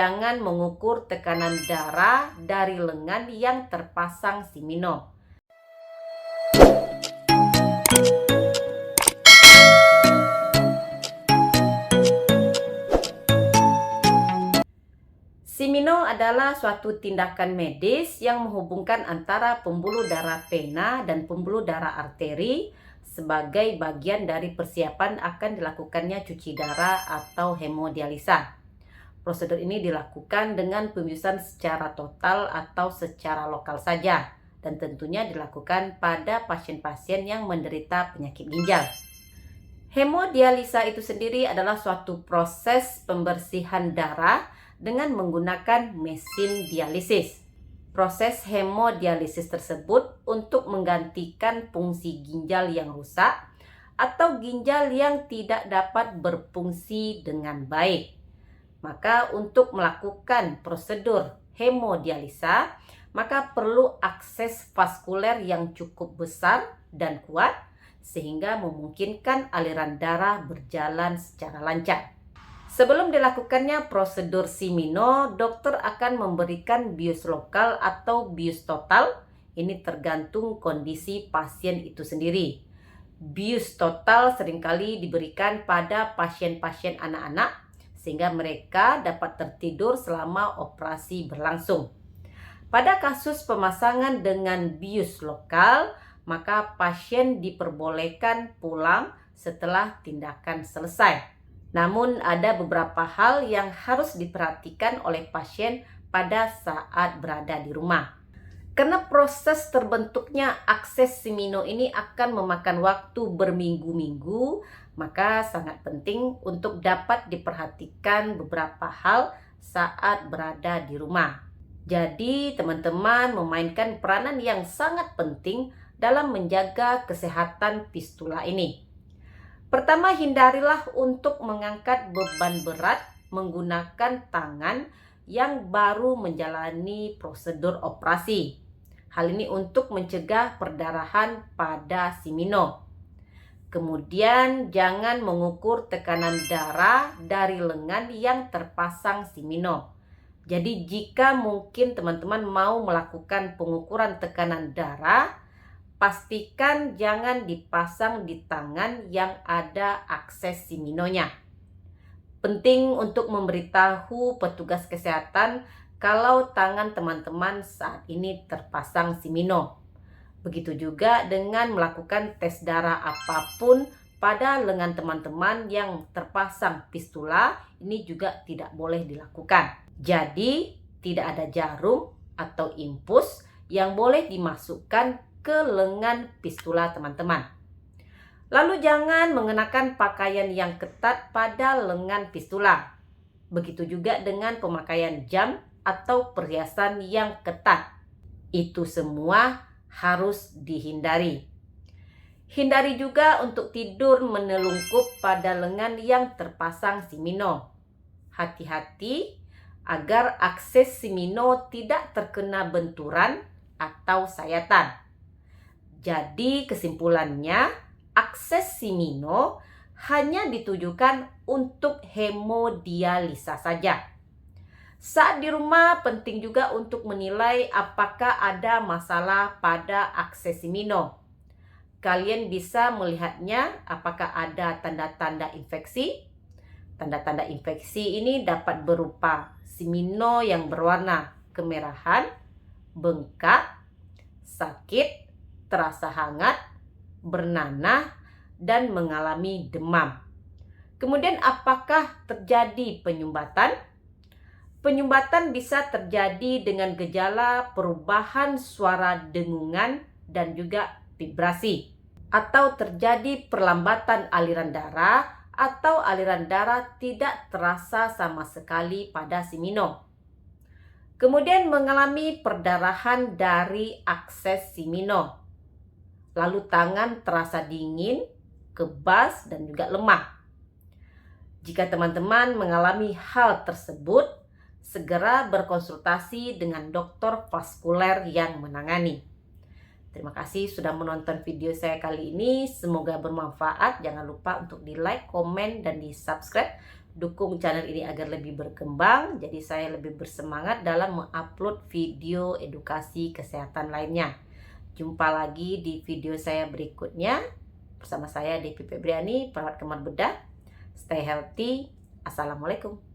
Jangan mengukur tekanan darah dari lengan yang terpasang Simino. Simino adalah suatu tindakan medis yang menghubungkan antara pembuluh darah vena dan pembuluh darah arteri sebagai bagian dari persiapan akan dilakukannya cuci darah atau hemodialisa. Prosedur ini dilakukan dengan pembiusan secara total atau secara lokal saja, dan tentunya dilakukan pada pasien-pasien yang menderita penyakit ginjal. Hemodialisa itu sendiri adalah suatu proses pembersihan darah dengan menggunakan mesin dialisis. Proses hemodialisis tersebut untuk menggantikan fungsi ginjal yang rusak atau ginjal yang tidak dapat berfungsi dengan baik. Maka untuk melakukan prosedur hemodialisa, maka perlu akses vaskuler yang cukup besar dan kuat sehingga memungkinkan aliran darah berjalan secara lancar. Sebelum dilakukannya prosedur Simino, dokter akan memberikan bius lokal atau bius total. Ini tergantung kondisi pasien itu sendiri. Bius total seringkali diberikan pada pasien-pasien anak-anak sehingga mereka dapat tertidur selama operasi berlangsung. Pada kasus pemasangan dengan bius lokal, maka pasien diperbolehkan pulang setelah tindakan selesai. Namun ada beberapa hal yang harus diperhatikan oleh pasien pada saat berada di rumah. Karena proses terbentuknya akses Simino ini akan memakan waktu berminggu-minggu, maka sangat penting untuk dapat diperhatikan beberapa hal saat berada di rumah. Jadi teman-teman memainkan peranan yang sangat penting dalam menjaga kesehatan fistula ini. Pertama, hindarilah untuk mengangkat beban berat menggunakan tangan yang baru menjalani prosedur operasi. Hal ini untuk mencegah perdarahan pada Simino. Kemudian, jangan mengukur tekanan darah dari lengan yang terpasang Simino. Jadi, jika mungkin teman-teman mau melakukan pengukuran tekanan darah, pastikan jangan dipasang di tangan yang ada akses Siminonya. Penting untuk memberitahu petugas kesehatan kalau tangan teman-teman saat ini terpasang Simino. Begitu juga dengan melakukan tes darah apapun pada lengan teman-teman yang terpasang fistula, ini juga tidak boleh dilakukan. Jadi, tidak ada jarum atau infus yang boleh dimasukkan ke lengan fistula teman-teman. Lalu jangan mengenakan pakaian yang ketat pada lengan fistula. Begitu juga dengan pemakaian jam atau perhiasan yang ketat. Itu semua harus dihindari. Hindari juga untuk tidur menelungkup pada lengan yang terpasang Simino. Hati-hati agar akses Simino tidak terkena benturan atau sayatan. Jadi kesimpulannya, akses Simino hanya ditujukan untuk hemodialisa saja. Saat di rumah penting juga untuk menilai apakah ada masalah pada akses Simino. Kalian bisa melihatnya apakah ada tanda-tanda infeksi. Tanda-tanda infeksi ini dapat berupa Simino yang berwarna kemerahan, bengkak, sakit, terasa hangat, bernanah, dan mengalami demam. Kemudian apakah terjadi penyumbatan? Penyumbatan bisa terjadi dengan gejala perubahan suara dengungan dan juga vibrasi. Atau terjadi perlambatan aliran darah atau aliran darah tidak terasa sama sekali pada Simino. Kemudian mengalami perdarahan dari akses Simino. Lalu tangan terasa dingin, kebas, dan juga lemah. Jika teman-teman mengalami hal tersebut, segera berkonsultasi dengan dokter vaskuler yang menangani. Terima kasih sudah menonton video saya kali ini. Semoga bermanfaat. Jangan lupa untuk di like, komen, dan di subscribe. dukung channel ini agar lebih berkembang. Jadi saya lebih bersemangat dalam mengupload video edukasi kesehatan lainnya. Jumpa lagi di video saya berikutnya. Bersama saya Devi Febriani, perawat kamar bedah. Stay healthy. Assalamualaikum.